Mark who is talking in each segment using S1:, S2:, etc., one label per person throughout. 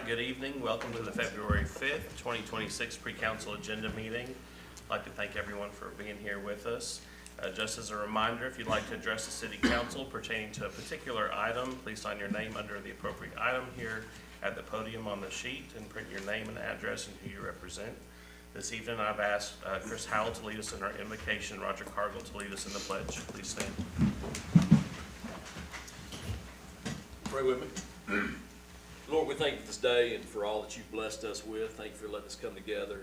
S1: right, good evening. Welcome to the February 5th, 2026 Pre-Council Agenda Meeting. I'd like to thank everyone for being here with us. Just as a reminder, if you'd like to address the City Council pertaining to a particular item, please sign your name under the appropriate item here at the podium on the sheet and print your name and address and who you represent. This evening, I've asked Chris Howell to lead us in our invocation, Roger Cargill to lead us in the pledge. Please stand.
S2: Pray with me. Lord, we thank you for this day and for all that you've blessed us with. Thank you for letting us come together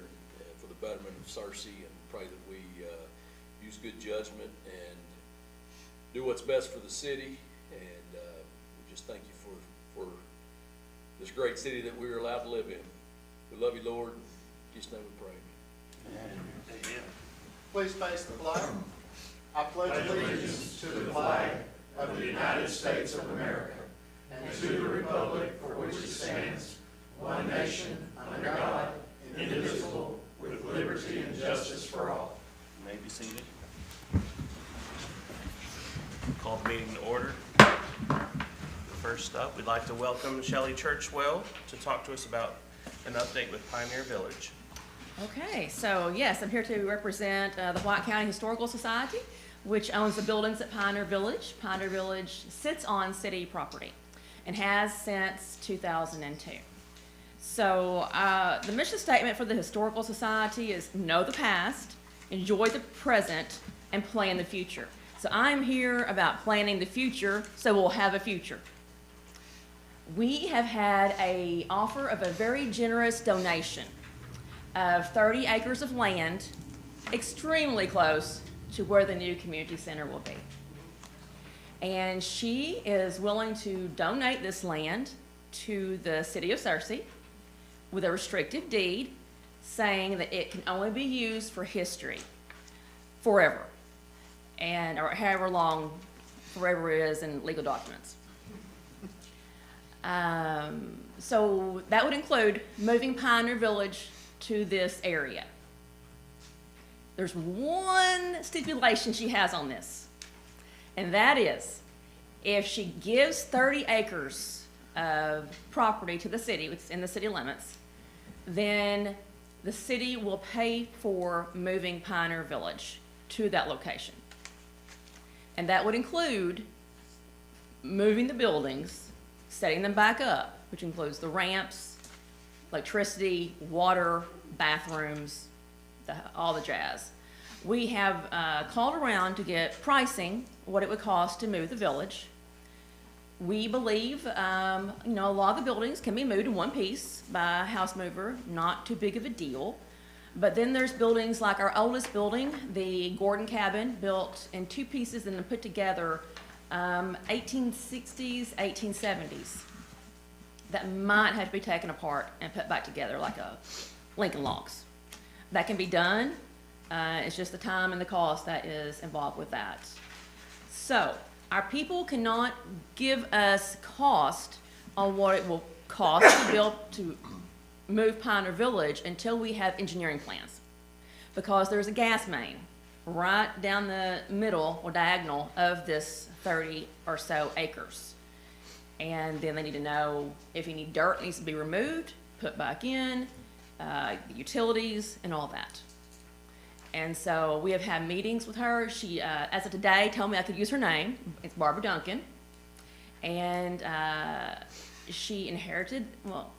S2: for the betterment of Searcy, and pray that we use good judgment and do what's best for the city. And we just thank you for this great city that we are allowed to live in. We love you, Lord. In Jesus' name we pray.
S1: Amen.
S3: Please face the flag. I pledge allegiance to the flag of the United States of America and to the republic for which it stands, one nation, under God, indivisible, with liberty and justice for all.
S1: You may be seated. Call the meeting to order. First up, we'd like to welcome Shelley Churchwell to talk to us about an update with Pioneer Village.
S4: Okay, so yes, I'm here to represent the White County Historical Society, which owns the buildings at Pioneer Village. Pioneer Village sits on city property and has since 2002. So the mission statement for the Historical Society is know the past, enjoy the present, and plan the future. So I'm here about planning the future so we'll have a future. We have had an offer of a very generous donation of 30 acres of land, extremely close to where the new community center will be. And she is willing to donate this land to the city of Searcy with a restrictive deed saying that it can only be used for history forever, and or however long forever is in legal documents. So that would include moving Pioneer Village to this area. There's one stipulation she has on this, and that is if she gives 30 acres of property to the city, it's in the city limits, then the city will pay for moving Pioneer Village to that location. And that would include moving the buildings, setting them back up, which includes the ramps, electricity, water, bathrooms, all the jazz. We have called around to get pricing, what it would cost to move the village. We believe, a lot of the buildings can be moved in one piece by a house mover, not too big of a deal. But then there's buildings like our oldest building, the Gordon Cabin, built in two pieces and then put together 1860s, 1870s. That might have to be taken apart and put back together like a Lincoln Logs. That can be done. It's just the time and the cost that is involved with that. So our people cannot give us cost on what it will cost to build to move Pioneer Village until we have engineering plans, because there's a gas main right down the middle or diagonal of this 30 or so acres. And then they need to know if any dirt needs to be removed, put back in, the utilities and all that. And so we have had meetings with her. She, as of today, told me I could use her name. It's Barbara Duncan. And she inherited, well,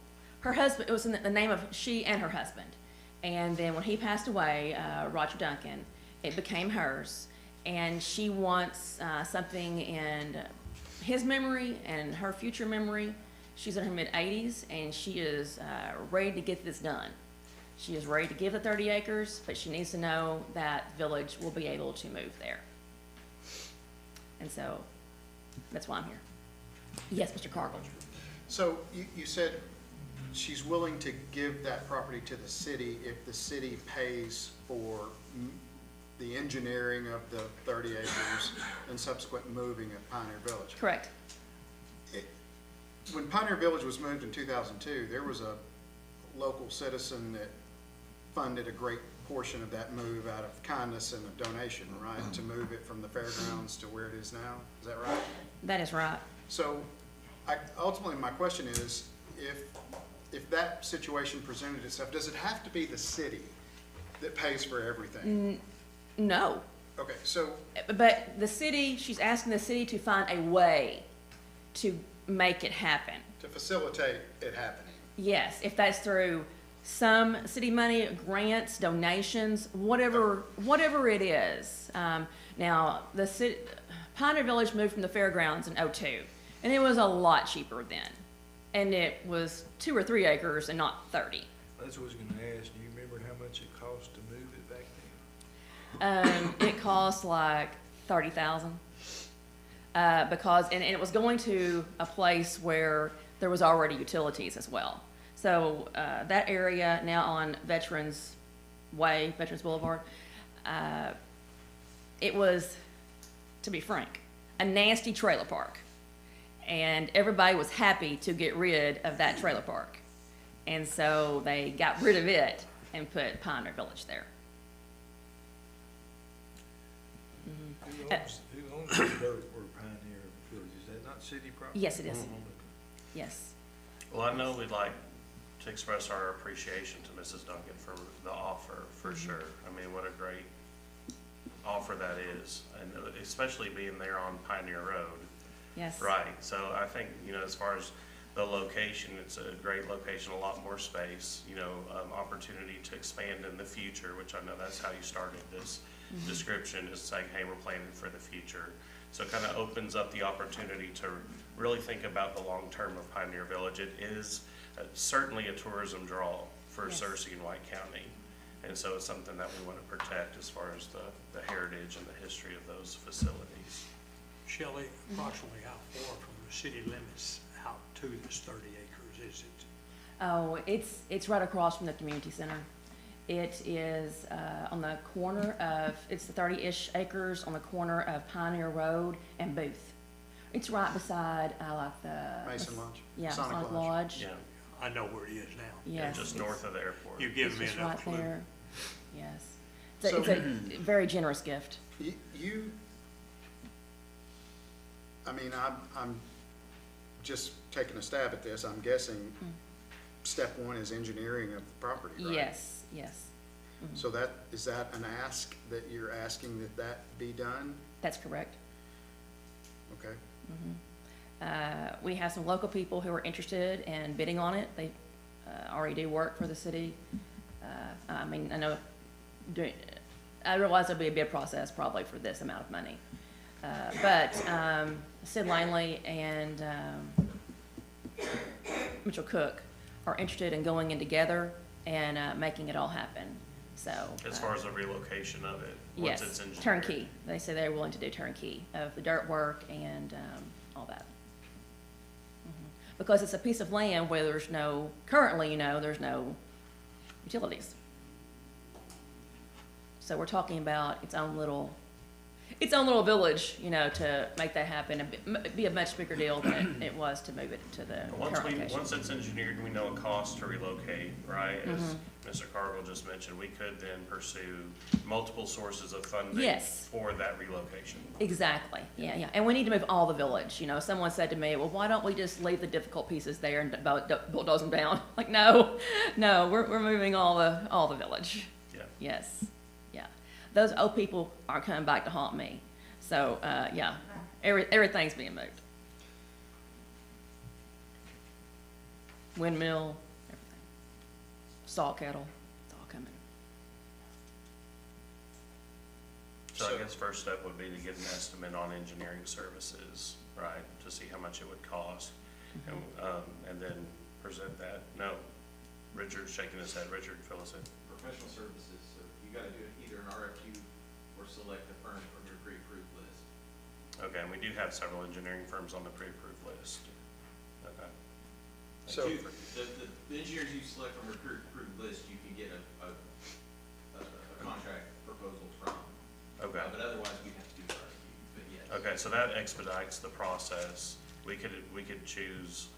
S4: her husband, it was in the name of she and her husband. And then when he passed away, Roger Duncan, it became hers. And she wants something in his memory and her future memory. She's in her mid-80s, and she is ready to get this done. She is ready to give the 30 acres, but she needs to know that village will be able to move there. And so that's why I'm here. Yes, Mr. Cargill.
S3: So you said she's willing to give that property to the city if the city pays for the engineering of the 30 acres and subsequent moving of Pioneer Village.
S4: Correct.
S3: When Pioneer Village was moved in 2002, there was a local citizen that funded a great portion of that move out of kindness and a donation, right, to move it from the fairgrounds to where it is now. Is that right?
S4: That is right.
S3: So ultimately my question is, if if that situation presented itself, does it have to be the city that pays for everything?
S4: No,
S3: Okay, so,
S4: but the city, she's asking the city to find a way to make it happen.
S3: to facilitate it happening.
S4: Yes, if that's through some city money, grants, donations, whatever it is. Now, the city, Pioneer Village moved from the fairgrounds in '02, and it was a lot cheaper then. And it was 2 or 3 acres and not 30.
S5: That's what I was gonna ask, do you remember how much it cost to move it back then?
S4: It cost like 30,000. Because, and it was going to a place where there was already utilities as well. So, that area now on Veterans Way, Veterans Boulevard, it was, to be frank, a nasty trailer park. And everybody was happy to get rid of that trailer park. And so they got rid of it and put Pioneer Village there.
S5: Who owns the dirt where Pioneer Village, is that not city property?
S4: Yes, it is. Yes.
S1: Well, I know we'd like to express our appreciation to Mrs. Duncan for the offer, for sure. I mean, what a great offer that is, and especially being there on Pioneer Road.
S4: Yes.
S1: Right, so I think, you know, as far as the location, it's a great location, a lot more space, you know, opportunity to expand in the future, which I know that's how you started this description, is saying, hey, we're planning for the future. So it kind of opens up the opportunity to really think about the long term of Pioneer Village. It is certainly a tourism draw for
S4: Yes.
S1: Searcy and White County. And so it's something that we want to protect as far as the heritage and the history of those facilities.
S6: Shelley, approximately how far from the city limits out to this 30 acres is it?
S4: Oh, it's right across from the community center. It is on the corner of, it's the 30-ish acres on the corner of Pioneer Road and Booth. It's right beside, like the.
S3: Mason Lodge?
S4: Yeah,
S3: Sonic
S4: Sonic
S3: Lodge.
S4: Lodge.
S1: Yeah,
S6: I know where it is now.
S4: Yes.
S1: just
S4: it's-
S1: north of the airport.
S6: You've given me
S4: It's just
S6: enough
S4: right
S6: clue.
S4: there. Yes. It's
S3: So-
S4: a very generous gift.
S3: You, I mean, I'm just taking a stab at this. I'm guessing step one is engineering of the property, right?
S4: Yes, yes.
S3: So that, is that an ask that you're asking that that be done?
S4: That's correct.
S3: Okay.
S4: We have some local people who are interested in bidding on it. They already do work for the city. I mean, I realize there'll be a bid process probably for this amount of money. But Sid Langley and Mitchell Cook are interested in going in together and making it all happen. So.
S1: As far as the relocation of it, once it's
S4: Yes,
S1: engineered.
S4: turnkey. They say they're willing to do turnkey of the dirt work and all that. Because it's a piece of land where there's no, currently, there's no utilities. So we're talking about its own little village, to make that happen. It'd be a much bigger deal than it was to move it to the current location.
S1: Once it's engineered, we know a cost to relocate, right? As
S4: Mm-hmm.
S1: Mr. Cargill just mentioned, we could then pursue multiple sources of funding
S4: Yes.
S1: for that relocation.
S4: Exactly, yeah. And we need to move all the village, someone said to me, well, why don't we just leave the difficult pieces there and bulldoze them down? Like, no, we're moving all the village.
S1: Yeah.
S4: Yes, yeah. Those old people are coming back to haunt me. So, yeah, everything's being moved. Windmill, everything. Salt kettle, it's all coming.
S1: So I guess first step would be to get an estimate on engineering services, right? To see how much it would cost. And then present that. No, Richard's shaking his head. Richard, fill us in.
S7: Professional services, so you gotta do either an RFQ or select a firm from your pre-approved list.
S1: Okay, and we do have several engineering firms on the pre-approved list. Okay.
S3: So,
S7: The engineers you select from your pre-approved list, you can get a contract proposal from.
S1: Okay.
S7: But otherwise, we have to do RFQ, but yes.
S1: Okay, so that expedites the process. We could choose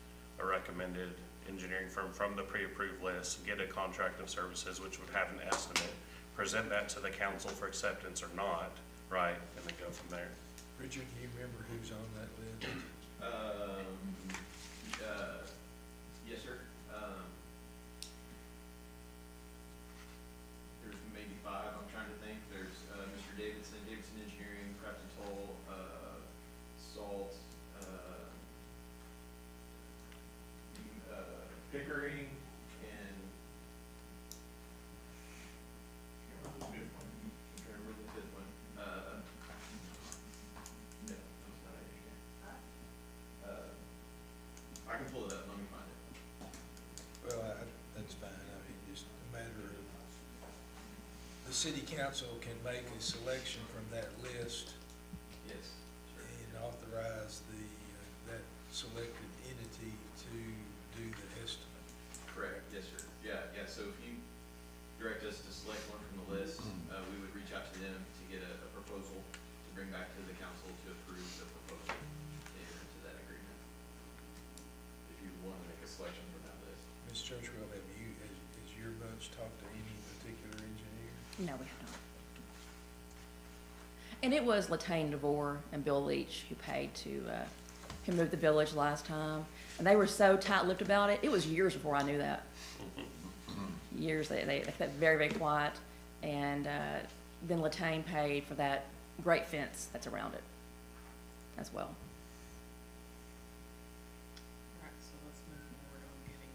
S1: a recommended engineering firm from the pre-approved list, get a contract of services, which would have an estimate, present that to the council for acceptance or not, right, and then go from there.
S5: Richard, do you remember who's on that list?
S7: Yes, sir. Davidson Engineering, Crafton Toll, Salt, Pickering, and I'm trying to remember the fifth one. No, it's not engineering. I can pull it up, let me find it.
S5: Well, that's fine, I mean, just a matter of, the city council can make a selection from that list
S7: Yes, sure.
S5: and authorize that selected entity to do the estimate.
S7: Correct, yes, sir. Yeah, so if you direct us to select one from the list, we would reach out to them to get a proposal to bring back to the council to approve the proposal and enter into that agreement. If you want to make a selection from that list.
S5: Ms. Churchwell, has your bunch talked to any particular engineer?
S4: No, we have not. And it was Latane DeVore and Bill Leach who paid who moved the village last time. And they were so tight-lipped about it. It was years before I knew that. Years, they kept very, very quiet. And then Latane paid for that great fence that's around it as well.
S8: All right, so let's move forward on getting,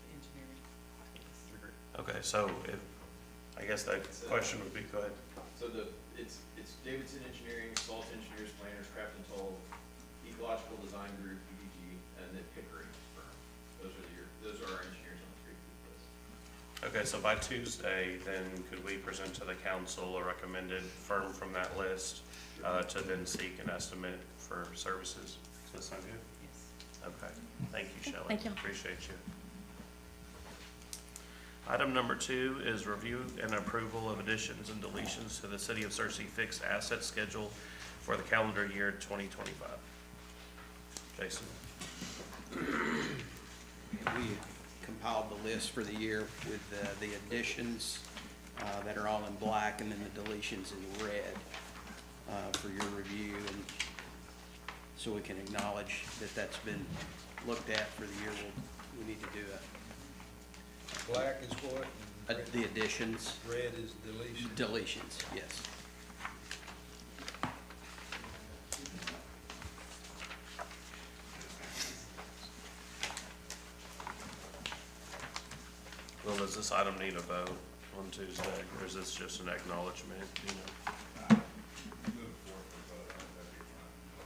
S8: the engineering.
S1: Okay, so if, I guess the question would be, go ahead.
S7: So it's Davidson Engineering, Salt Engineers, Planners, Crafton Toll, Ecological Design Group, EDG, and then Pickering firm. Those are our engineers on the three-group list.
S1: Okay, so by Tuesday, then could we present to the council a recommended firm from that list to then seek an estimate for services? Does that sound good?
S8: Yes.
S1: Okay, thank you, Shelley.
S4: Thank you.
S1: Appreciate you. Item number 2 is review and approval of additions and deletions to the City of Searcy fixed asset schedule for the calendar year 2025. Jason?
S9: We compiled the list for the year with the additions that are all in black and then the deletions in red for your review, and so we can acknowledge that that's been looked at for the year. We need to do
S5: Black is what?
S9: the additions,
S5: Red is deletion.
S9: deletions, yes.
S1: Well, does this item need a vote on Tuesday, or is this just an acknowledgement, you know?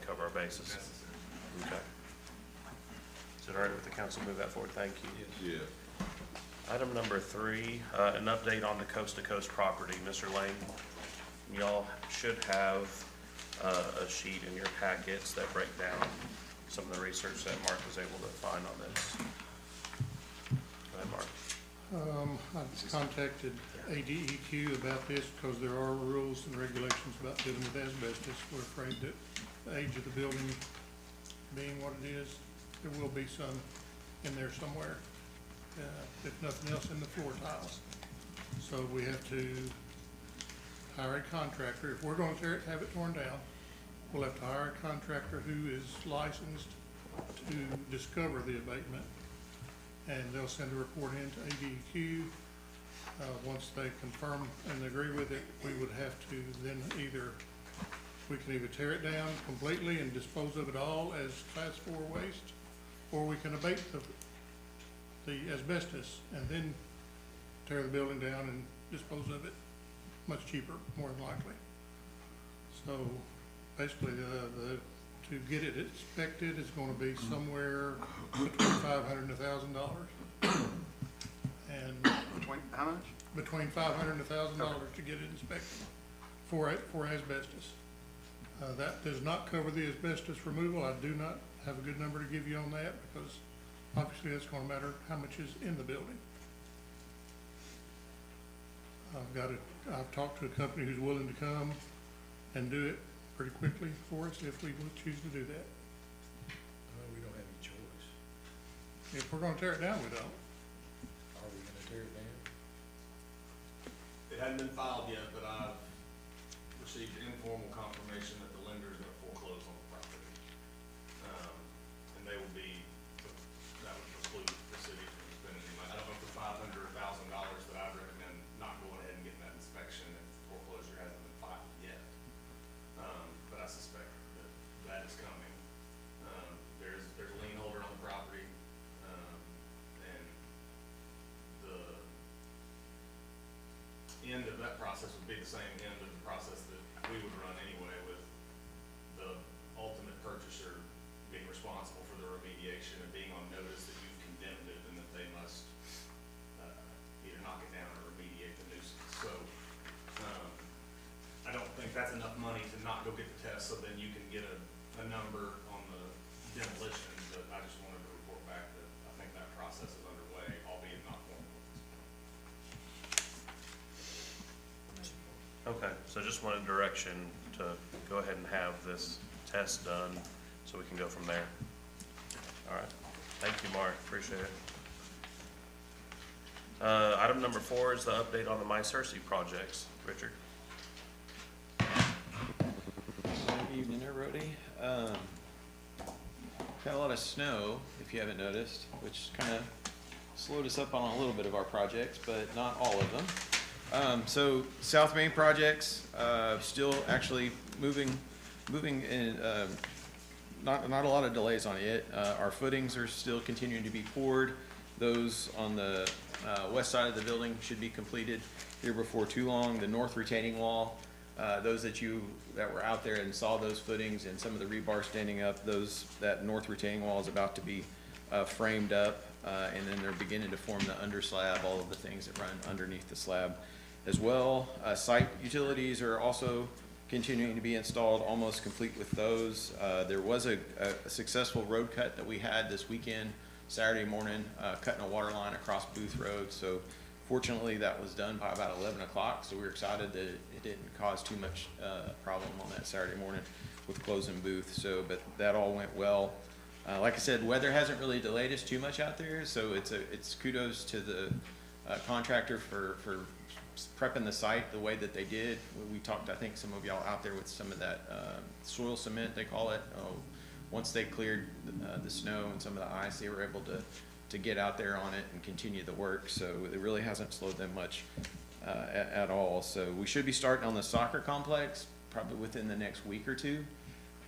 S1: Cover our bases. Okay. Is it all right with the council move that forward? Thank you.
S5: Yes.
S1: Item number 3, an update on the coast-to-coast property. Mr. Lane, y'all should have a sheet in your packets that break down some of the research that Mark was able to find on this. Go ahead, Mark.
S10: I've contacted ADEQ about this because there are rules and regulations about dealing with asbestos. We're afraid that the age of the building being what it is, there will be some in there somewhere, if nothing else in the floor tiles. So we have to hire a contractor. If we're going to have it torn down, we'll have to hire a contractor who is licensed to discover the abatement, and they'll send a report in to ADEQ. Once they confirm and agree with it, we would have to then we can either tear it down completely and dispose of it all as class 4 waste, or we can abate the asbestos and then tear the building down and dispose of it much cheaper, more than likely. So basically, to get it inspected is gonna be somewhere between $500 and $1,000. And
S3: Between, how much?
S10: between $500 and $1,000 to get it inspected for asbestos. That does not cover the asbestos removal. I do not have a good number to give you on that because obviously that's gonna matter how much is in the building. I've talked to a company who's willing to come and do it pretty quickly for us if we would choose to do that.
S5: We don't have any choice.
S10: If we're gonna tear it down, we don't.
S5: Are we gonna tear it down?
S11: It hadn't been filed yet, but I've received informal confirmation that the lender is gonna foreclose on the property. And they will be, that would preclude the city from spending any money. I don't know if for $500 or $1,000, but I'd recommend not going ahead and getting that inspection if foreclosure hasn't been filed. the same end of the process that we would run anyway, with the ultimate purchaser being responsible for the remediation and being on notice that you've condemned it and that they must either knock it down or remediate the nuisance. So, I don't think that's enough money to not go get the test, so then you can get a number on the demolition, but I just wanted to report back that I think that process is underway, albeit not formal.
S1: Okay, so just wanted direction to go ahead and have this test done, so we can go from there. All right, thank you, Mark, appreciate it. Item number 4 is the update on the MyCersei projects. Richard?
S12: Good evening, everybody. Got a lot of snow, if you haven't noticed, which kind of slowed us up on a little bit of our projects, but not all of them. So South Main projects, still actually moving in, not a lot of delays on it. Our footings are still continuing to be poured. Those on the west side of the building should be completed here before too long. The north retaining wall, those that were out there and saw those footings and some of the rebar standing up, that north retaining wall is about to be framed up, and then they're beginning to form the under slab, all of the things that run underneath the slab as well. Site utilities are also continuing to be installed, almost complete with those. There was a successful road cut that we had this weekend, Saturday morning, cutting a water line across Booth Road. So fortunately, that was done by about 11 o'clock, so we were excited that it didn't cause too much problem on that Saturday morning with closing Booth. So, but that all went well. Like I said, weather hasn't really delayed us too much out there, so it's kudos to the contractor for prepping the site the way that they did. We talked, I think, some of y'all out there with some of that soil cement, they call it. Once they cleared the snow and some of the ice, they were able to get out there on it and continue the work. So it really hasn't slowed them much at all. So we should be starting on the soccer complex probably within the next week or two.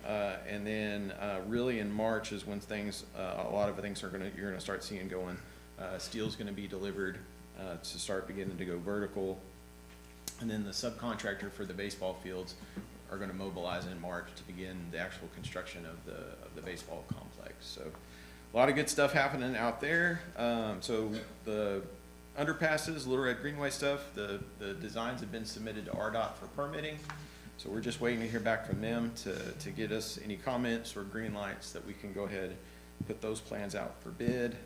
S12: And then really in March is when things, a lot of things you're gonna start seeing going. Steel's gonna be delivered to start beginning to go vertical. And then the subcontractor for the baseball fields are gonna mobilize in March to begin the actual construction of the baseball complex. So a lot of good stuff happening out there. So the underpasses, Little Red Greenway stuff, the designs have been submitted to RDOT for permitting. So we're just waiting to hear back from them to get us any comments or green lights that we can go ahead and put those plans out for bid.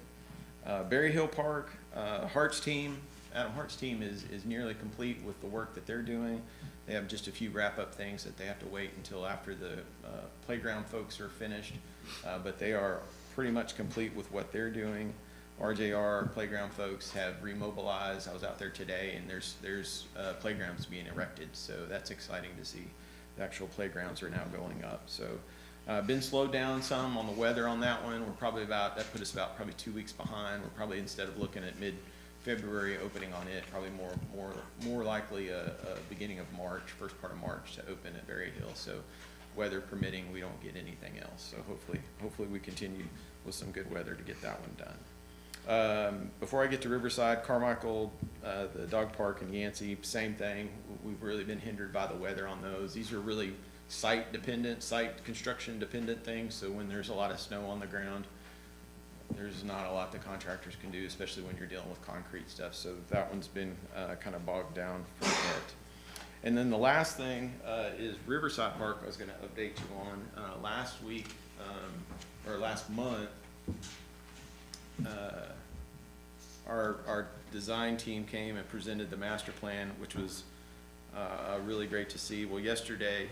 S12: Berry Hill Park, Adam Hart's team is nearly complete with the work that they're doing. They have just a few wrap-up things that they have to wait until after the playground folks are finished, but they are pretty much complete with what they're doing. RJR playground folks have remobilized. I was out there today, and there's playgrounds being erected, so that's exciting to see. The actual playgrounds are now going up. So been slowed down some on the weather on that one. We're probably that put us about probably 2 weeks behind. We're probably, instead of looking at mid-February opening on it, probably more likely a beginning of March, first part of March to open at Berry Hill. So weather permitting, we don't get anything else. So hopefully we continue with some good weather to get that one done. Before I get to Riverside, Carmichael, the dog park and Yancey, same thing. We've really been hindered by the weather on those. These are really site construction dependent things. So when there's a lot of snow on the ground, there's not a lot the contractors can do, especially when you're dealing with concrete stuff. So that one's been kind of bogged down for a bit. And then the last thing is Riverside Park. I was going to update you on last week or last month. Our design team came and presented the master plan, which was really great to see. Well, yesterday,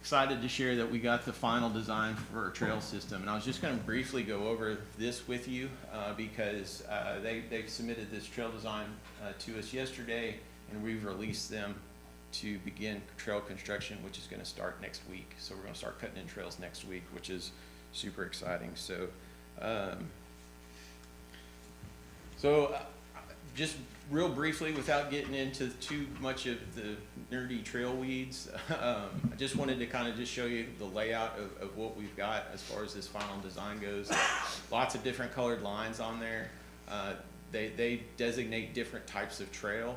S12: excited to share that we got the final design for a trail system. And I was just going to briefly go over this with you because they submitted this trail design to us yesterday, and we've released them to begin trail construction, which is going to start next week. So we're going to start cutting in trails next week, which is super exciting. So just real briefly, without getting into too much of the nerdy trail weeds, I just wanted to kind of just show you the layout of what we've got as far as this final design goes. Lots of different colored lines on there. They designate different types of trail.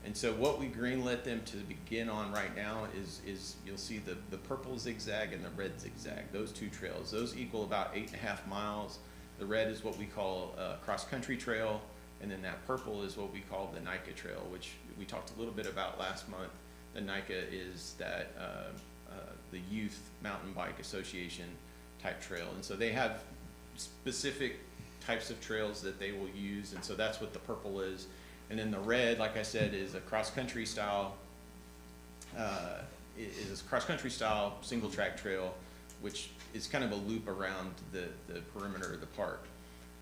S12: And so what we greenlit them to begin on right now is you'll see the purple zigzag and the red zigzag, those two trails. Those equal about 8.5 miles. The red is what we call a cross-country trail, and then that purple is what we call the NICA trail, which we talked a little bit about last month. The NICA is that the Youth Mountain Bike Association type trail, and so they have specific types of trails that they will use, and so that's what the purple is. And then the red, like I said, is a cross-country style, single track trail, which is kind of a loop around the perimeter of the park.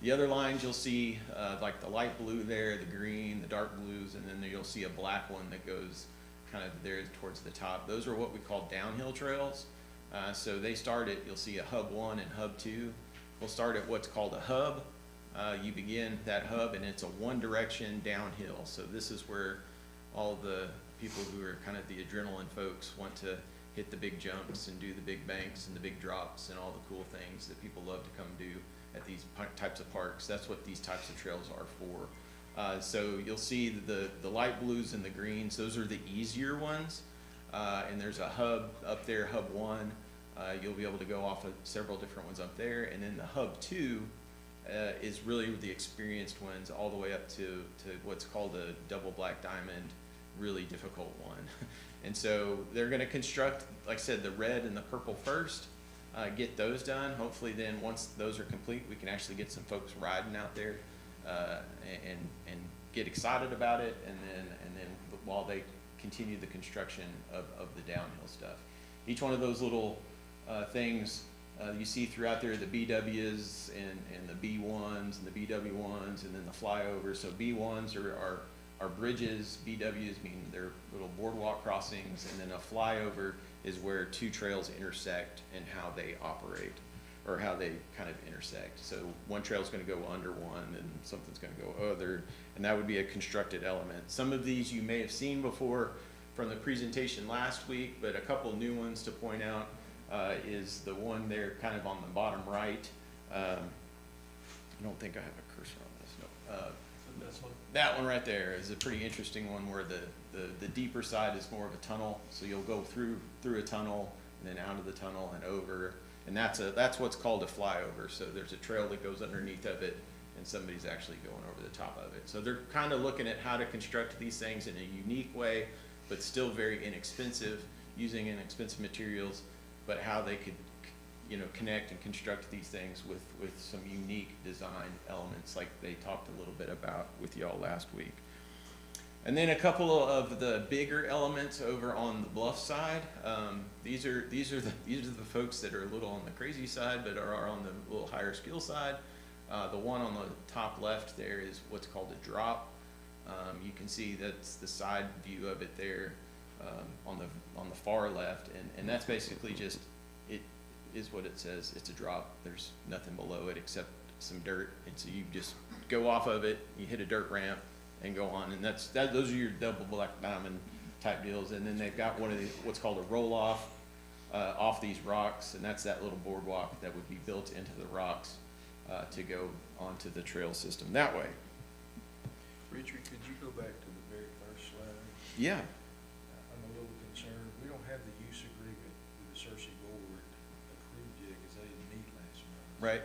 S12: The other lines you'll see, like the light blue there, the green, the dark blues, and then you'll see a black one that goes kind of there towards the top. Those are what we call downhill trails. So they start at, you'll see a hub 1 and hub 2. We'll start at what's called a hub. You begin that hub and it's a one direction downhill. So this is where all the people who are kind of the adrenaline folks want to hit the big jumps and do the big banks and the big drops and all the cool things that people love to come do at these types of parks. That's what these types of trails are for. So you'll see the light blues and the greens, those are the easier ones. And there's a hub up there, hub 1. You'll be able to go off of several different ones up there. And then the hub 2 is really the experienced ones all the way up to what's called a double black diamond, really difficult one. And so they're gonna construct, like I said, the red and the purple first, get those done. Hopefully then once those are complete, we can actually get some folks riding out there and get excited about it, and then while they continue the construction of the downhill stuff. Each one of those little things you see throughout there, the BWs and the B1s and the BW1s, and then the flyovers. So B1s are bridges, BWs mean they're little boardwalk crossings, and then a flyover is where two trails intersect and how they operate, or how they kind of intersect. So one trail is going to go under one and something's going to go other, and that would be a constructed element. Some of these you may have seen before from the presentation last week, but a couple new ones to point out is the one there kind of on the bottom right. I don't think I have a cursor on this. No. That one right there is a pretty interesting one, where the deeper side is more of a tunnel. So you'll go through a tunnel and then out of the tunnel and over. And that's what's called a flyover. So there's a trail that goes underneath of it, and somebody's actually going over the top of it. So they're kind of looking at how to construct these things in a unique way, but still very inexpensive, using inexpensive materials, but how they could, connect and construct these things with some unique design elements, like they talked a little bit about with y'all last week. And then a couple of the bigger elements over on the bluff side. These are the folks that are a little on the crazy side, but are on the little higher skill side. The one on the top left there is what's called a drop. You can see that's the side view of it there on the far left, and that's basically just, it is what it says. It's a drop. There's nothing below it except some dirt, and so you just go off of it. You hit a dirt ramp and go on, and those are your double black diamond type deals. And then they've got one of these, what's called a roll off off these rocks, and that's that little boardwalk that would be built into the rocks to go onto the trail system that way.
S5: Richard, could you go back to the very first slide?
S12: Yeah.
S5: I'm a little concerned. We don't have the use agreement with the Searcy board approved yet, because they didn't meet last month.
S12: Right.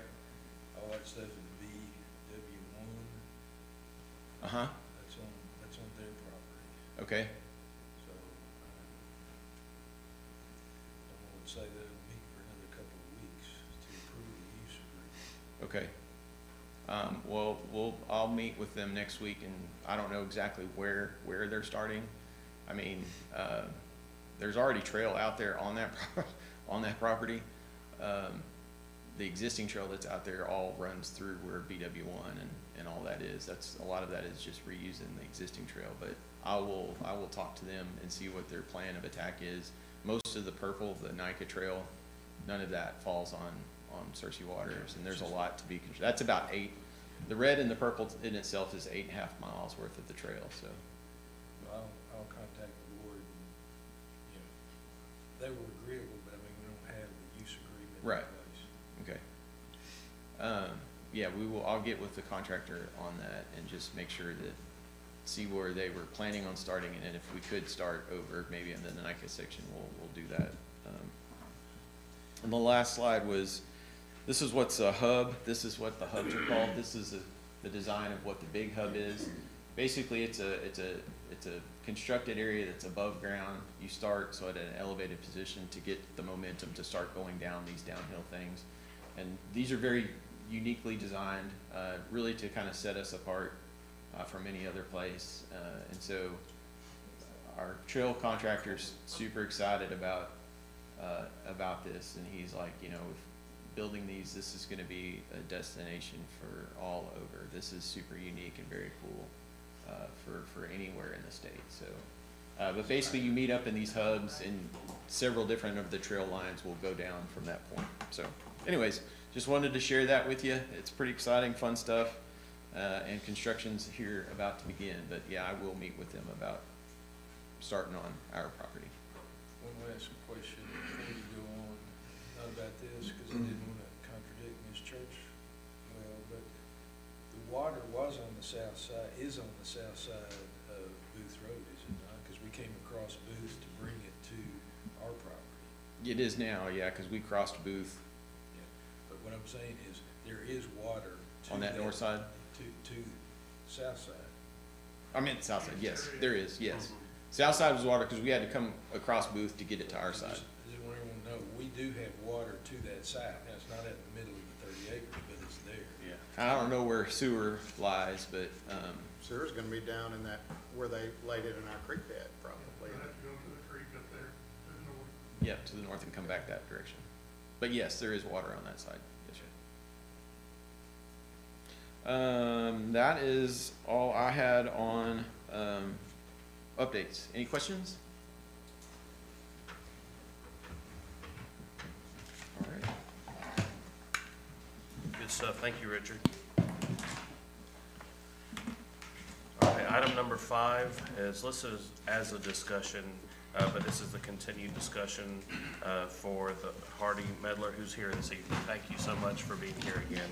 S5: All that stuff is BW1.
S12: Uh-huh.
S5: That's on their property.
S12: Okay.
S5: So, I would say they'll meet for another couple of weeks to approve the use agreement.
S12: Okay. Well, I'll meet with them next week, and I don't know exactly where they're starting. I mean, there's already trail out there on that property. The existing trail that's out there all runs through where BW1 and all that is. A lot of that is just reusing the existing trail, but I will talk to them and see what their plan of attack is. Most of the purple, the NICA trail, none of that falls on Searcy Waters, and there's a lot to be constructed. That's about 8. The red and the purple in itself is 8.5 miles worth of the trail. So
S5: I'll contact the board. And, they were agreeable, but I mean, we don't have the use agreement
S12: Right.
S5: in place.
S12: Okay. Yeah, I'll get with the contractor on that and just make sure that see where they were planning on starting, and if we could start over, maybe in the NICA section, we'll do that. And the last slide was, this is what's a hub, this is what the hubs are called, this is the design of what the big hub is. Basically, it's a constructed area that's above ground. You start so at an elevated position to get the momentum to start going down these downhill things. And these are very uniquely designed, really to kind of set us apart from any other place. And so our trail contractor's super excited about this, and he's like, you know, if building these, this is gonna be a destination for all over. This is super unique and very cool for anywhere in the state. So, but basically you meet up in these hubs, and several different of the trail lines will go down from that point. So anyways, just wanted to share that with you. It's pretty exciting, fun stuff, and construction's here about to begin. But yeah, I will meet with them about starting on our property.
S5: One last question before you go on, not about this, because I didn't want to contradict Ms. Church, well, but the water was on the south side, is on the south side of Booth Road, is it not? Because we came across Booth to bring it to our property.
S12: It is now, yeah, because we crossed Booth
S5: Yeah. But what I'm saying is, there is water to
S12: on that north side.
S5: To south side.
S12: I meant south side, yes, there is, yes. South side was water because we had to come across Booth to get it to our side.
S5: I just want everyone to know, we do have water to that side. Now, it's not at the middle of the 30 acres, but it's there.
S12: Yeah. I don't know where sewer lies, but,
S3: Sewer's gonna be down in that, where they laid it in our creek bed, probably.
S10: I have to go to the creek up there to the north.
S12: yeah, to the north and come back that direction. But yes, there is water on that side, yes, sir. That is all I had on, updates. Any questions? All right.
S1: Good stuff. Thank you, Richard. All right, item number 5 is listed as a discussion, but this is the continued discussion for the Hardy Medler, who's here this evening. Thank you so much for being here again.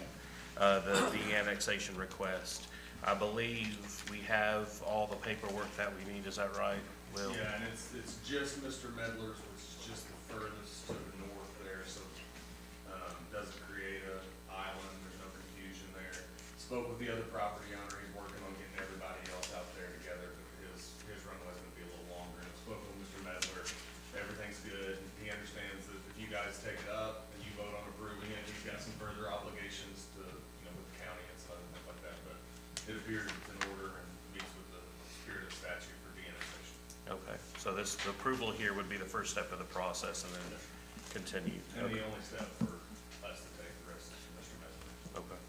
S1: The annexation request. I believe we have all the paperwork that we need. Is that right, Will?
S11: Yeah, and it's just Mr. Medler's, which is just the furthest to the north there, so, doesn't create a island, there's no confusion there. Spoke with the other property owner, he's working on getting everybody else out there together, but his runway's gonna be a little longer. And I spoke with Mr. Medler, everything's good, he understands that if you guys take it up and you vote on approving it, he's got some further obligations to, you know, with the county and stuff like that, but it appears it's in order and meets with the spirit of statute for de-annexation.
S1: Okay, so this, the approval here would be the first step of the process and then continue.
S11: And
S1: Okay.
S11: the only step for us to take, the rest is Mr. Medler.
S1: Okay.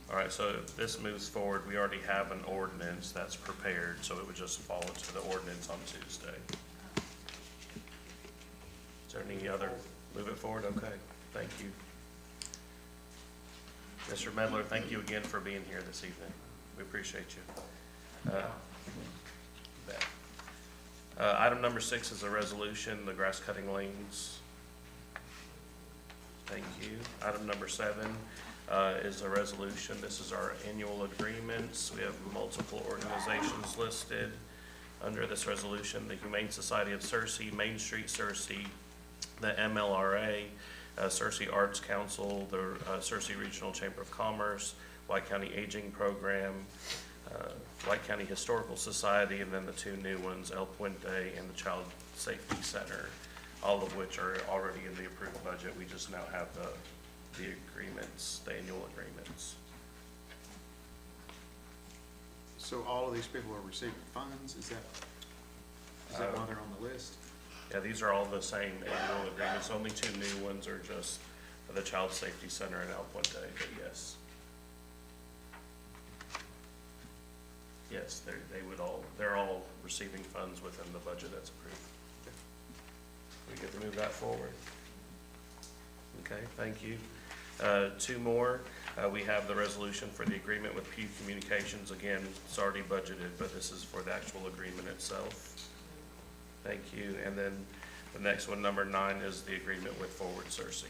S1: All right, so if this moves forward, we already have an ordinance that's prepared, so it would just follow to the ordinance on Tuesday. Is there any other, move it forward? Okay, thank you. Mr. Medler, thank you again for being here this evening. We appreciate you. Bet. Item number 6 is a resolution, the grass cutting lanes. Thank you. Item number 7 is a resolution. This is our annual agreements. We have multiple organizations listed under this resolution: the Humane Society of Searcy, Main Street Searcy, the MLRA, Searcy Arts Council, the Searcy Regional Chamber of Commerce, White County Aging Program, White County Historical Society, and then the 2 new ones, El Puente and the Child Safety Center, all of which are already in the approved budget. We just now have the agreements, the annual agreements.
S3: So all of these people are receiving funds, is that why they're on the list?
S1: Yeah, these are all the same annual agreements. Only 2 new ones are just the Child Safety Center and El Puente, but yes. Yes, they're all receiving funds within the budget that's approved. We get to move that forward. Okay, thank you. 2 more. We have the resolution for the agreement with Pew Communications. Again, it's already budgeted, but this is for the actual agreement itself. Thank you. And then the next one, number 9, is the agreement with Forward Searcy.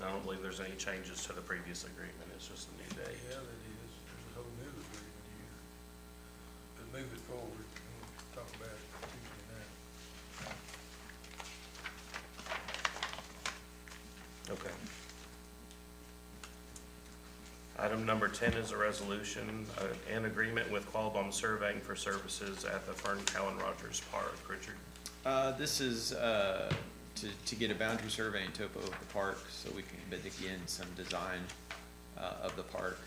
S1: I don't believe there's any changes to the previous agreement, it's just a new date.
S5: Yeah, that is, there's a whole new agreement here. But move it forward, and we'll talk about it Tuesday night.
S1: Okay. Item number 10 is a resolution, an agreement with Qualbom Surveying for services at the Fern Cowan Rogers Park. Richard?
S12: This is to get a boundary survey and topo of the park, so we can begin some design of the park.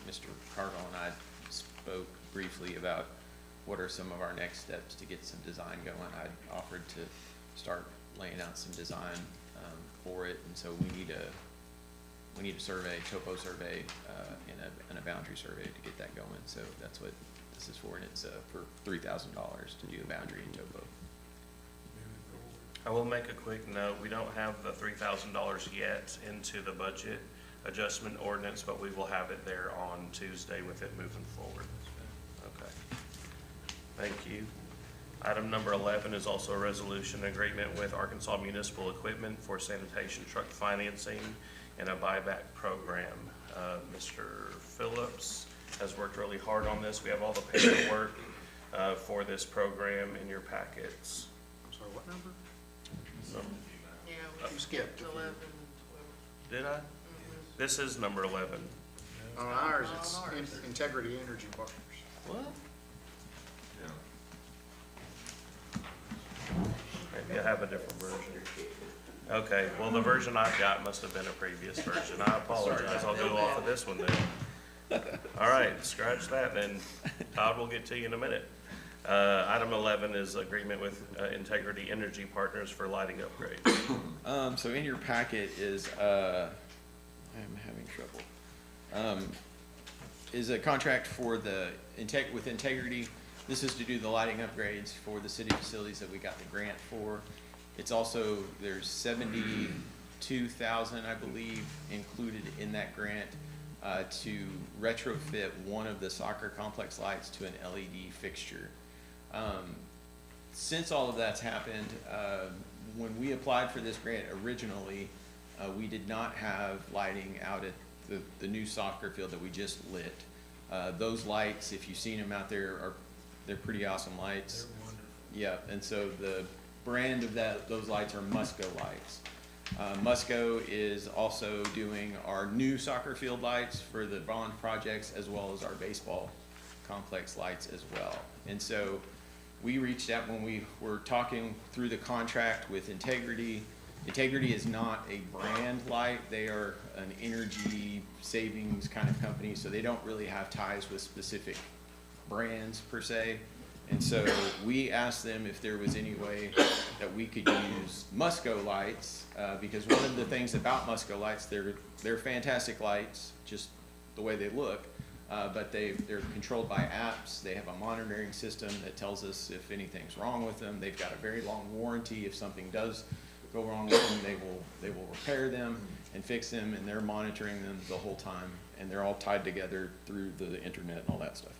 S12: Mr. Cargill and I spoke briefly about what are some of our next steps to get some design going. I offered to start laying out some design for it, and so we need a survey, topo survey, and a boundary survey to get that going. So that's what this is for, and it's for $3,000 to do a boundary and topo.
S1: I will make a quick note, we don't have the $3,000 yet into the budget adjustment ordinance, but we will have it there on Tuesday with it moving forward. Okay. Thank you. Item number 11 is also a resolution agreement with Arkansas Municipal Equipment for sanitation truck financing and a buyback program. Mr. Phillips has worked really hard on this. We have all the paperwork for this program in your packets.
S3: I'm sorry, what number?
S8: Yeah,
S3: You skipped.
S8: 11, 12.
S1: Did I? This is number 11.
S3: On ours,
S8: On
S3: it's
S8: ours.
S3: Integrity Energy Partners.
S1: What? Maybe I have a different version. Okay, well, the version I've got must have been a previous version. I apologize. I'll go off of this one then. All right, scratch that then. Todd will get to you in a minute. Item 11 is agreement with Integrity Energy Partners for lighting upgrades.
S12: So in your packet is, I'm having trouble, is a contract for the, with Integrity. This is to do the lighting upgrades for the city facilities that we got the grant for. It's also, there's 72,000, I believe, included in that grant to retrofit one of the soccer complex lights to an LED fixture. Since all of that's happened, when we applied for this grant originally, we did not have lighting out at the new soccer field that we just lit. Those lights, if you've seen them out there, they're pretty awesome lights.
S5: They're wonderful.
S12: Yeah, and so the brand of those lights are Musco lights. Musco is also doing our new soccer field lights for the bond projects, as well as our baseball complex lights as well. And so we reached out when we were talking through the contract with Integrity. Integrity is not a brand light. They are an energy savings kind of company, so they don't really have ties with specific brands per se. And so we asked them if there was any way that we could use Musco lights, because one of the things about Musco lights, they're fantastic lights, just the way they look, but they're controlled by apps. They have a monitoring system that tells us if anything's wrong with them. They've got a very long warranty. If something does go wrong with them, they will repair them and fix them, and they're monitoring them the whole time, and they're all tied together through the internet and all that stuff.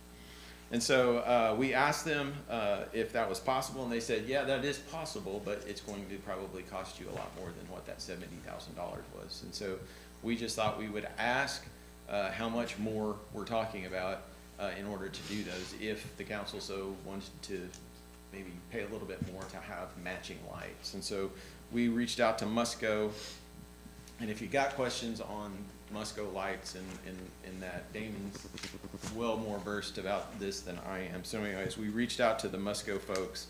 S12: And so we asked them if that was possible, and they said, yeah, that is possible, but it's going to probably cost you a lot more than what that $70,000 was. And so we just thought we would ask how much more we're talking about in order to do those, if the council so wanted to maybe pay a little bit more to have matching lights. And so we reached out to Musco, and if you got questions on Musco lights and that, Damon's well more versed about this than I am. So anyways, we reached out to the Musco folks,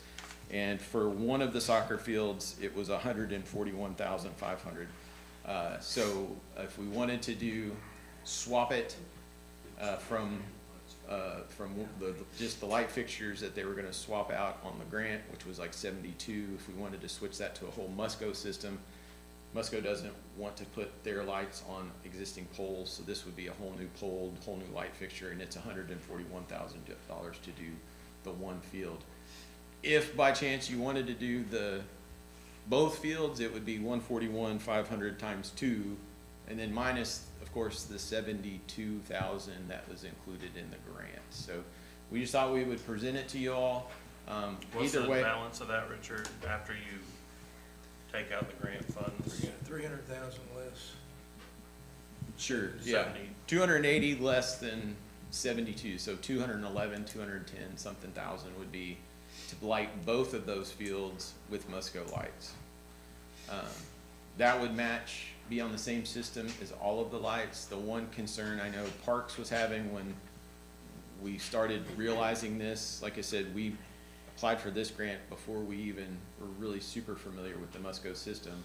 S12: and for one of the soccer fields, it was $141,500. So if we wanted to swap it from just the light fixtures that they were gonna swap out on the grant, which was like 72, if we wanted to switch that to a whole Musco system, Musco doesn't want to put their lights on existing poles, so this would be a whole new pole, whole new light fixture, and it's $141,000 to do the one field. If by chance you wanted to do both fields, it would be $141,500 times 2, and then minus, of course, the $72,000 that was included in the grant. So we just thought we would present it to you all.
S1: What's
S12: Either
S1: the
S12: way,
S1: balance of that, Richard, after you take out the grant funds?
S5: $300,000 less.
S12: Sure, yeah.
S1: 70.
S12: 280 less than 72, so 211, 210 something thousand would be to light both of those fields with Musco lights. That would match, be on the same system as all of the lights. The one concern I know Parks was having when we started realizing this, like I said, we applied for this grant before we even were really super familiar with the Musco system,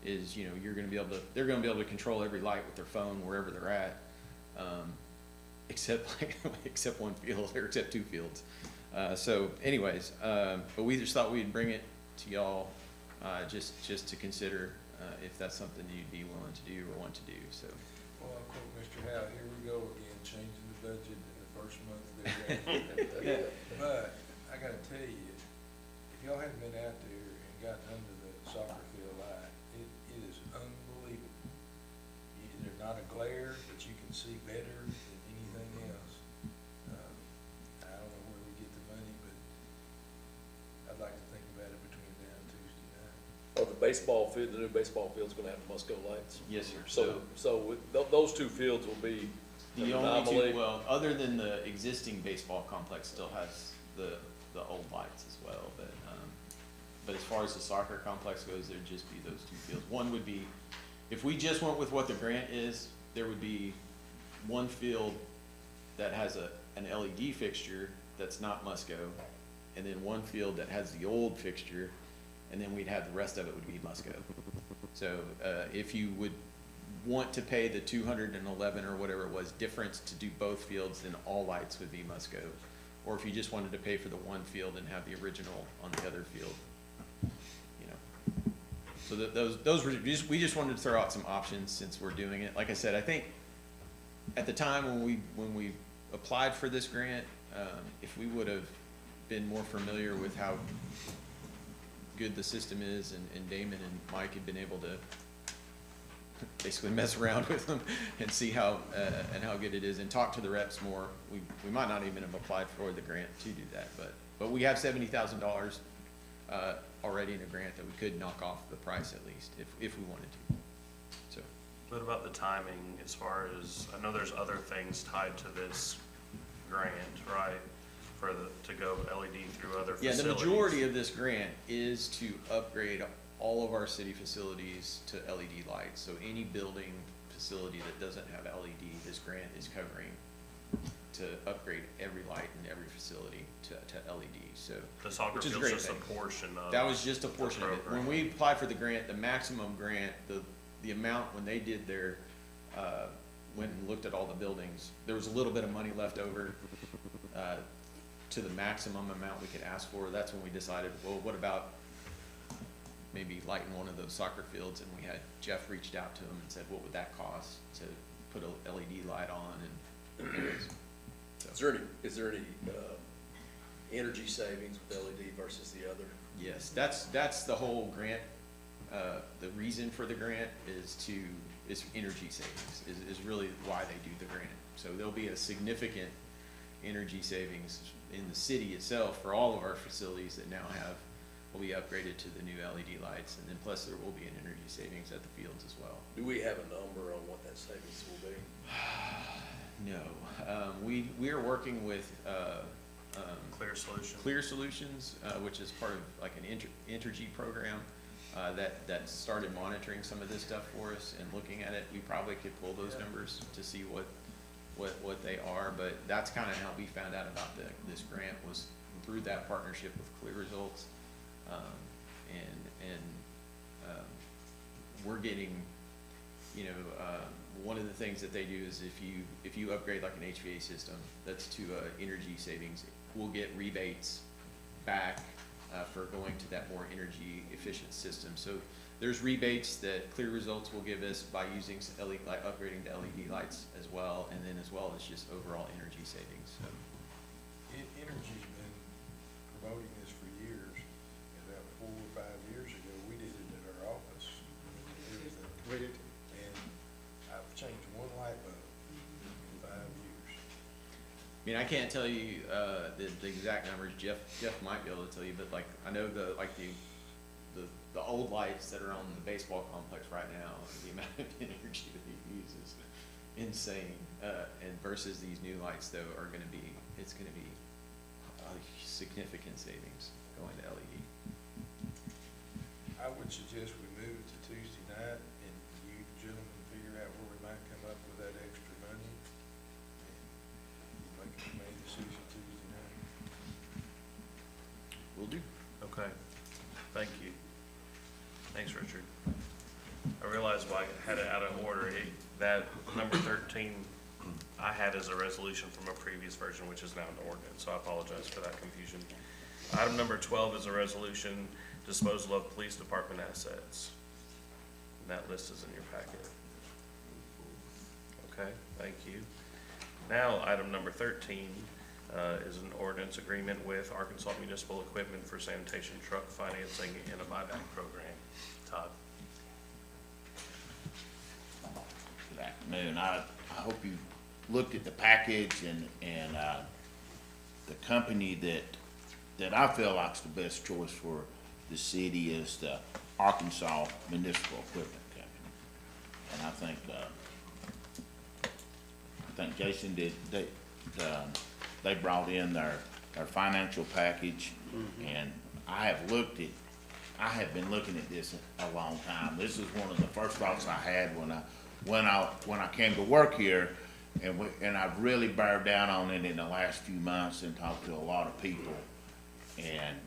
S12: is, you know, you're gonna be able to, they're gonna be able to control every light with their phone wherever they're at, except like, except one field, or except two fields. So anyways, but we just thought we'd bring it to y'all, just to consider, if that's something you'd be willing to do or want to do, so.
S5: Well, I'll quote Mr. Howe, here we go again, changing the budget in the first month of the grant. But I gotta tell you, if y'all hadn't been out there and gotten under the soccer field light, it is unbelievable. They're not a glare, but you can see better than anything else. I don't know where we get the money, but I'd like to think about it between now and Tuesday night.
S2: Oh, the baseball field, the new baseball field's gonna have the Musco lights?
S12: Yes, sir.
S2: So those two fields will be
S12: The
S2: an
S12: only
S2: anomaly.
S12: two, well, other than the existing baseball complex still has the old lights as well, but as far as the soccer complex goes, there'd just be those two fields. One would be, if we just went with what the grant is, there would be one field that has an LED fixture that's not Musco, and then one field that has the old fixture, and then we'd have the rest of it would be Musco. So, if you would want to pay the 211 or whatever it was difference to do both fields, then all lights would be Musco. Or if you just wanted to pay for the one field and have the original on the other field, you know. So those were, we just wanted to throw out some options since we're doing it. Like I said, I think at the time when we applied for this grant, if we would have been more familiar with how good the system is, and Damon and Mike had been able to basically mess around with them and see how good it is and talk to the reps more, we might not even have applied for the grant to do that, but we have $70,000 already in a grant that we could knock off the price at least if we wanted to. So.
S1: What about the timing as far as, I know there's other things tied to this grant, right? To go LED through other
S12: Yeah,
S1: facilities.
S12: the majority of this grant is to upgrade all of our city facilities to LED lights. So any building facility that doesn't have LED, this grant is covering to upgrade every light in every facility to LED, so.
S1: The soccer
S12: which is a
S1: field's
S12: great
S1: just a
S12: thing.
S1: portion of.
S12: That was just a portion of it. When
S1: program.
S12: we applied for the grant, the maximum grant, the amount, when they did their, went and looked at all the buildings, there was a little bit of money left over, to the maximum amount we could ask for. That's when we decided, well, what about maybe lighting one of those soccer fields? And we had Jeff reached out to him and said, what would that cost to put a LED light on? And anyways, so.
S2: Is there any energy savings with LED versus the other?
S12: Yes, that's the whole grant. The reason for the grant is energy savings, is really why they do the grant. So there'll be a significant energy savings in the city itself for all of our facilities that now will be upgraded to the new LED lights, and then plus there will be an energy savings at the fields as well.
S2: Do we have a number on what that savings will be?
S12: No, we are working with
S1: Clear Solution.
S12: Clear Solutions, which is part of like an Entergy program that started monitoring some of this stuff for us and looking at it. We probably could pull those numbers to see what they are, but that's kind of how we found out about this grant, was through that partnership with Clear Results, and we're getting, one of the things that they do is if you upgrade like an HVAC system that's to energy savings, we'll get rebates back for going to that more energy efficient system. So there's rebates that Clear Results will give us by using upgrading to LED lights as well, and then as well as just overall energy savings. So.
S5: Energy's been promoting this for years. About 4 or 5 years ago, we did it at our office. And I've changed one light bulb in 5 years.
S12: I mean, I can't tell you the exact numbers. Jeff might be able to tell you, but like I know the the old lights that are on the baseball complex right now, the amount of energy that it uses, insane. And versus these new lights though it's gonna be a significant savings going to LED.
S5: I would suggest we move it to Tuesday night, and you gentlemen figure out where we might come up with that extra money. And you make a decision Tuesday night.
S12: Will do.
S1: Okay, thank you. Thanks, Richard. I realized why I had it out of order. That number 13, I had as a resolution from a previous version, which is now an ordinance, so I apologize for that confusion. Item number 12 is a resolution disposal of police department assets. And that list is in your packet. Okay, thank you. Now, item number 13 is an ordinance agreement with Arkansas Municipal Equipment for sanitation truck financing and a buyback program. Todd?
S8: Good afternoon. I hope you looked at the package and the company that I feel like's the best choice for the city is the Arkansas Municipal Equipment Company. And I think Jason they brought in their financial package, and I have been looking at this a long time. This is one of the first thoughts I had when I came to work here, and I've really bared down on it in the last few months and talked to a lot of people. And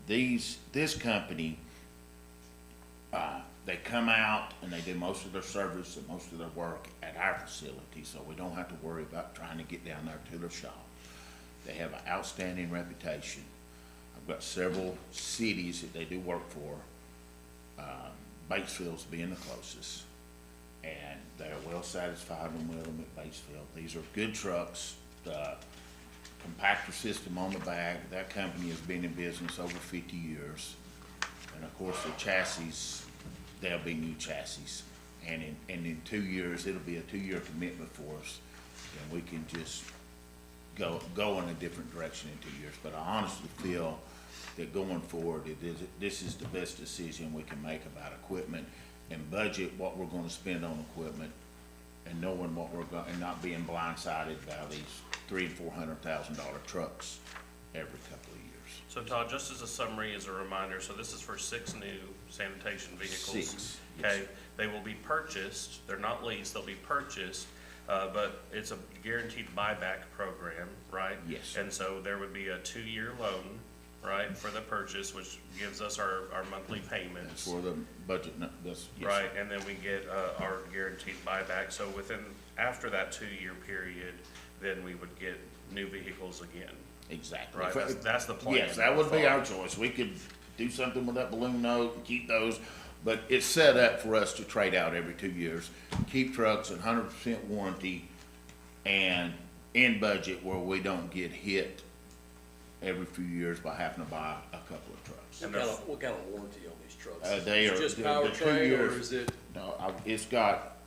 S8: this company, they come out and they do most of their service and most of their work at our facility, so we don't have to worry about trying to get down there to their shop. They have an outstanding reputation. I've got several cities that they do work for, Batesville's being the closest, and they're well satisfied with them at Batesville. These are good trucks. The compactor system on the back, that company has been in business over 50 years. And of course, the chassis, they'll be new chassis. And in 2 years, it'll be a 2-year commitment for us, and we can just go in a different direction in 2 years. But I honestly feel that going forward, this is the best decision we can make about equipment and budget what we're gonna spend on equipment, and knowing what we're going, and not being blindsided by these $300,000 and $400,000 trucks every couple of years.
S1: So Todd, just as a summary, as a reminder, so this is for 6 new sanitation vehicles.
S8: 6, yes,
S1: Okay,
S8: sir.
S1: they will be purchased, they're not leased, they'll be purchased, but it's a guaranteed buyback program, right?
S8: Yes, sir.
S1: And so there would be a 2-year loan, right, for the purchase, which gives us our monthly payments.
S8: For the budget, yes, sir.
S1: Right, and then we get our guaranteed buyback, so after that 2-year period, then we would get new vehicles again.
S8: Exactly.
S1: Right, that's the plan.
S8: Yes, that would be our choice. We could do something with that balloon note and keep those, but it's set up for us to trade out every 2 years, keep trucks 100% warranty, and in budget where we don't get hit every few years by having to buy a couple of trucks.
S2: What kind of warranty on these trucks?
S8: They
S2: Is
S8: are
S2: it just
S8: the 2
S2: powertrain,
S8: years.
S2: or is it?
S8: No, it's got,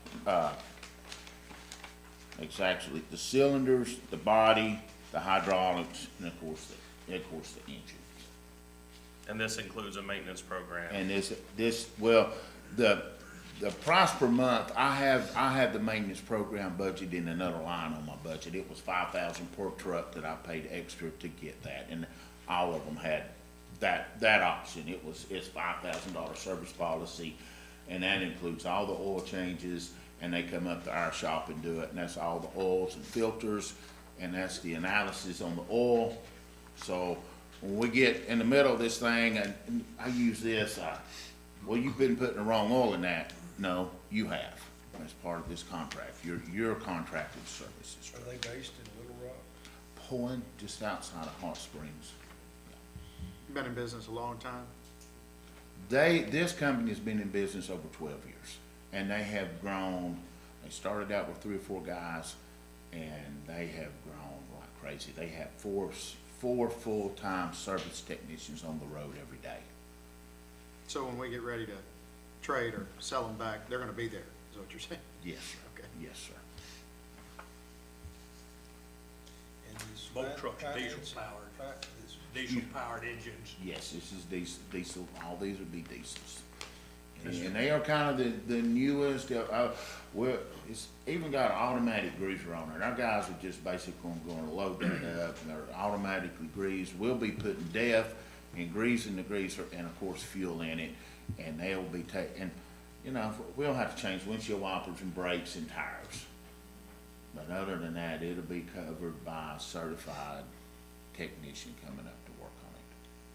S8: exactly, the cylinders, the body, the hydraulics, and of course the engine.
S1: And this includes a maintenance program.
S8: And the price per month, I have the maintenance program budget in another line on my budget. It was $5,000 per truck that I paid extra to get that, and all of them had that option. It's $5,000 service policy, and that includes all the oil changes, and they come up to our shop and do it, and that's all the oils and filters, and that's the analysis on the oil. So when we get in the middle of this thing, and I use this, well, you've been putting the wrong oil in that. No, you have. That's part of this contract. Your contracted services.
S5: Are they based in Little Rock?
S8: Pulling just outside of Hot Springs.
S3: You've been in business a long time?
S8: This company has been in business over 12 years, and they have grown. They started out with 3 or 4 guys, and they have grown like crazy. They have four full-time service technicians on the road every day.
S3: So when we get ready to trade or sell them back, they're gonna be there, is what you're saying?
S8: Yes, sir.
S3: Okay.
S8: Yes, sir.
S5: And this
S6: Both trucks are diesel
S5: financing-
S6: powered.
S5: This
S6: diesel-powered engines.
S8: Yes, this is diesel, all these would be diesels. And they are kind of the newest, well, it's even got an automatic greaser on it. Our guys are just basically gonna load that up, and they're automatically greased. We'll be putting DEF and greasing the greaser and of course fuel in it, and they'll be and, you know, we'll have to change windshield wipers and brakes and tires. But other than that, it'll be covered by a certified technician coming up to work on it.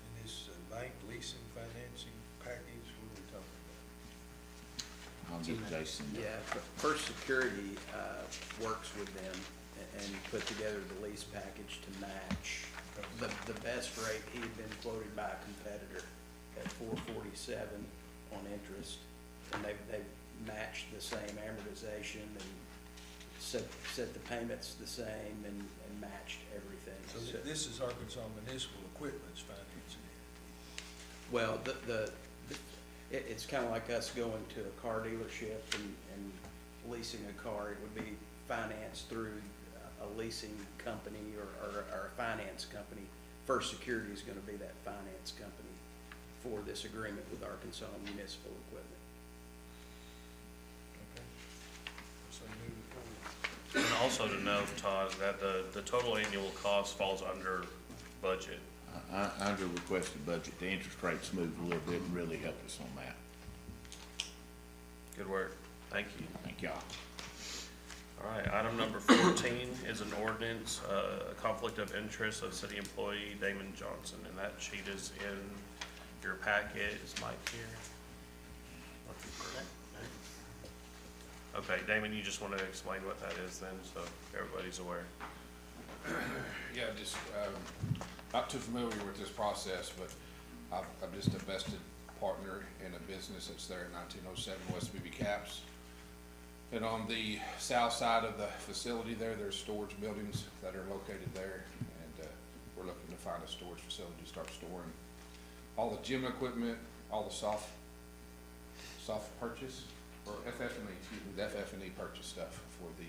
S5: And this bank leasing financing package, what are we talking
S8: I'll get Jason.
S9: Yeah, First Security, works with them and put together the lease package to match the best rate. He had been quoted by a competitor at 447 on interest, and they've matched the same amortization and set the payments the same and matched everything.
S5: about? So this is Arkansas Municipal Equipment's financing it.
S9: Well, it's kind of like us going to a car dealership and leasing a car. It would be financed through a leasing company or a finance company. First Security is going to be that finance company for this agreement with Arkansas Municipal Equipment.
S5: Okay. So move it forward.
S1: And also to note, Todd, that the total annual cost falls under budget.
S8: Under requested budget, the interest rates moved a little bit and really helped us on that.
S1: Good work. Thank you.
S8: Thank y'all.
S1: All right, item number 14 is an ordinance, a conflict of interest of city employee Damon Johnson, and that sheet is in your packet. Is Mike here? Looking for it. Okay, Damon, you just want to explain what that is then, so everybody's aware.
S13: Yeah, just, not too familiar with this process, but I'm just a vested partner in a business that's there in 1907 West BB Caps. And on the south side of the facility there's storage buildings that are located there, and we're looking to find a storage facility to start storing all the gym equipment, all the soft purchase, or FF&E, excuse me, the FF&E purchase stuff for the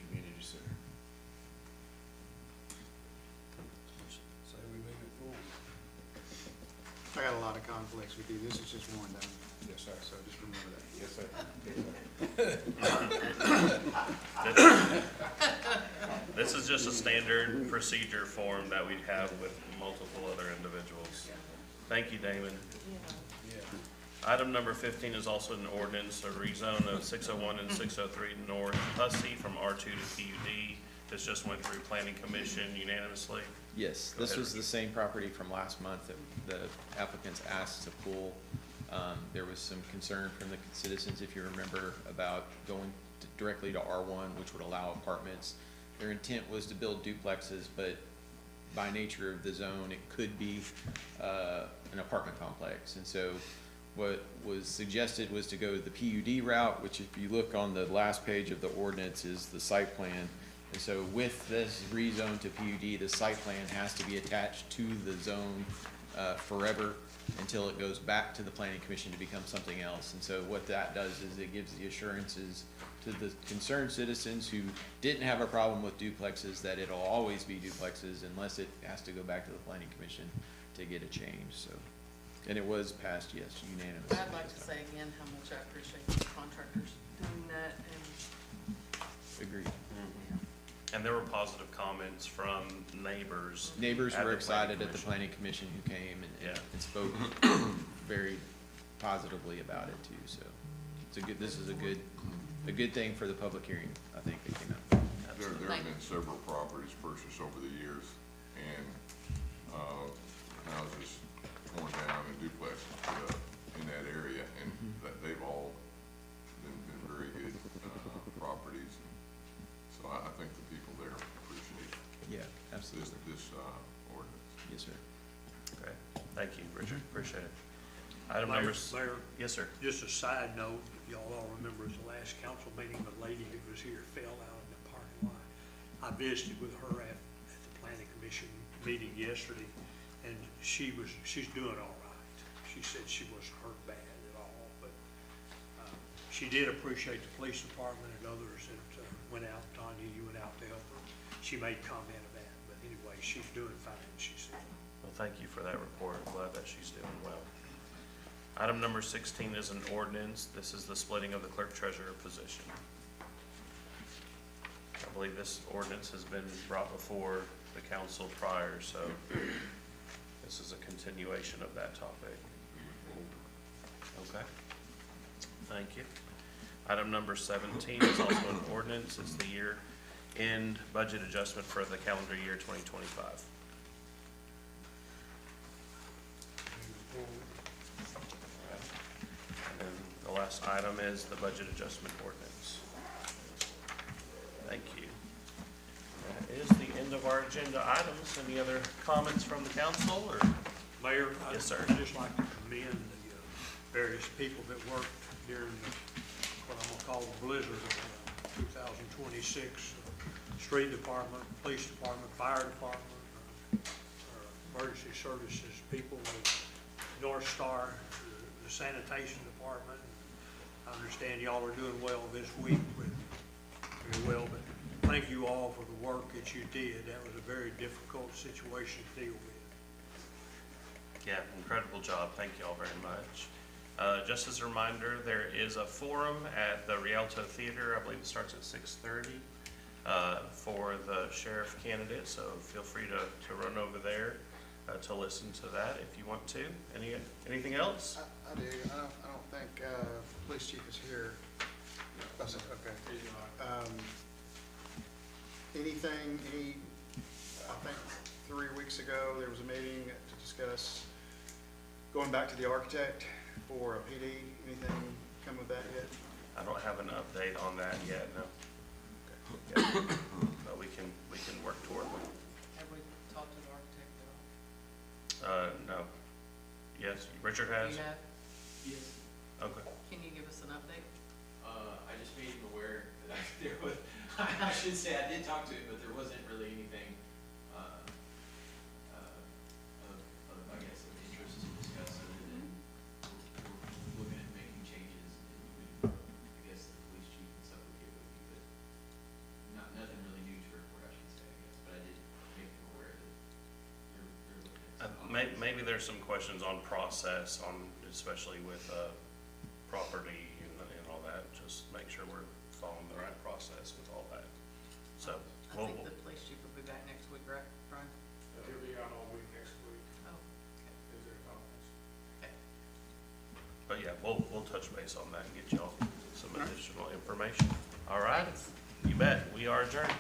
S13: community center.
S5: Say we move it forward.
S3: I got a lot of conflicts with you. This is just one, though.
S13: Yes, sir.
S3: So just remember that.
S13: Yes, sir.
S1: This is just a standard procedure form that we have with multiple other individuals. Thank you, Damon.
S5: Yeah.
S1: Item number 15 is also an ordinance, a rezone of 601 and 603 North Hussey from R2 to PUD. This just went through planning commission unanimously.
S12: Yes,
S1: Go
S12: this
S1: ahead,
S12: was the
S1: Ricky.
S12: same property from last month that the applicants asked to pull. There was some concern from the citizens, if you remember, about going directly to R1, which would allow apartments. Their intent was to build duplexes, but by nature of the zone, it could be an apartment complex. And so what was suggested was to go the PUD route, which if you look on the last page of the ordinance is the site plan. And so with this rezone to PUD, the site plan has to be attached to the zone forever until it goes back to the planning commission to become something else. And so what that does is it gives the assurances to the concerned citizens who didn't have a problem with duplexes that it'll always be duplexes unless it has to go back to the planning commission to get a change, so. And it was passed, yes, unanimously.
S14: I'd like to say again how much I appreciate the contractors doing that, and
S12: Agreed.
S1: And there were positive comments from neighbors.
S12: Neighbors
S1: at
S12: were
S1: the planning
S12: excited at the
S1: commission.
S12: planning commission who came
S1: Yeah.
S12: and spoke very positively about it too, so. This is a good thing for the public hearing, I think, that came out.
S15: There have been several properties purchased over the years, and, houses torn down and duplexes put up in that area, and that they've all been very good, properties. So I think the people there appreciate
S12: Yeah, absolutely.
S15: this ordinance.
S12: Yes, sir.
S1: Okay, thank you, Richard, appreciate it. Item number,
S6: Mayor,
S1: yes, sir.
S6: just a side note, y'all all remember at the last council meeting, the lady who was here fell out in the parking lot. I visited with her at the planning commission meeting yesterday, and she's doing all right. She said she wasn't hurt bad at all, but she did appreciate the police department and others that went out. Tanya, you went out to help her. She made comment of that, but anyway, she's doing fine, she said.
S1: Well, thank you for that report. I'm glad that she's doing well. Item number 16 is an ordinance. This is the splitting of the clerk treasurer position. I believe this ordinance has been brought before the council prior, so this is a continuation of that topic. Okay, thank you. Item number 17 is also an ordinance. It's the year-end budget adjustment for the calendar year 2025. And then the last item is the budget adjustment ordinance. Thank you. That is the end of our agenda items. Any other comments from the council, or?
S6: Mayor?
S1: Yes, sir.
S6: I'd just like to commend the various people that worked during what I'm gonna call the blizzard of 2026. Street department, police department, fire department, emergency services people with North Star, the sanitation department. I understand y'all are doing well this week, very well, but thank you all for the work that you did. That was a very difficult situation to deal with.
S1: Yeah, incredible job. Thank you all very much. Just as a reminder, there is a forum at the Rialto Theater. I believe it starts at 6:30 for the sheriff candidate, so feel free to run over there to listen to that if you want to. Anything else?
S3: I do. I don't think police chief is here. Oh, so- okay. I think 3 weeks ago, there was a meeting to discuss going back to the architect for a PD. Anything come of that yet?
S1: I don't have an update on that yet, no. Yeah. But we can work toward one.
S14: Have we talked to the architect at all?
S1: No. Yes, Richard
S14: Do
S1: has?
S14: you have?
S7: Yes.
S1: Okay.
S14: Can you give us an update?
S7: I just made him aware that there was, I should say, I did talk to him, but there wasn't really anything, I guess, of interest to discuss, other than we're looking at making changes, and I guess the police chief and stuff would get with you, but nothing really new to report, I should say, I guess, but I did make him aware that you're looking at some.
S1: Maybe there's some questions on process, especially with property and all that. Just make sure we're following the right process with all that. So,
S14: I think the police chief will be back next week, right, Brian?
S5: He'll be out all week next week.
S14: Oh,
S5: Is there a conference?
S14: okay.
S1: but yeah, we'll touch base on that and get y'all some additional information. All right, you bet. We are adjourned.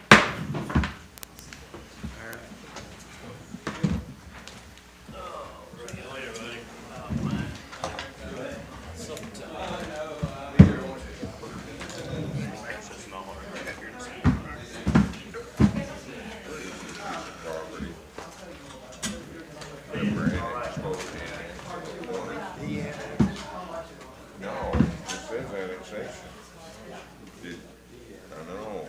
S15: No, it says annexation. I know.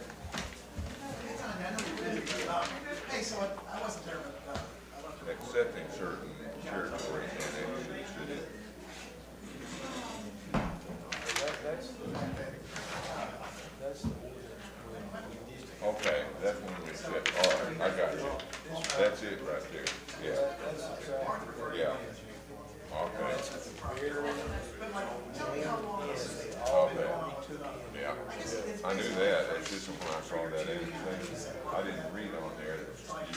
S15: Accepting certain territory annexations. Okay, that's when we accept, all right, I got you. That's it right there, yeah. Yeah. Okay. Okay. Yeah, I knew that, that's just when I saw that annexation. I didn't read on there that you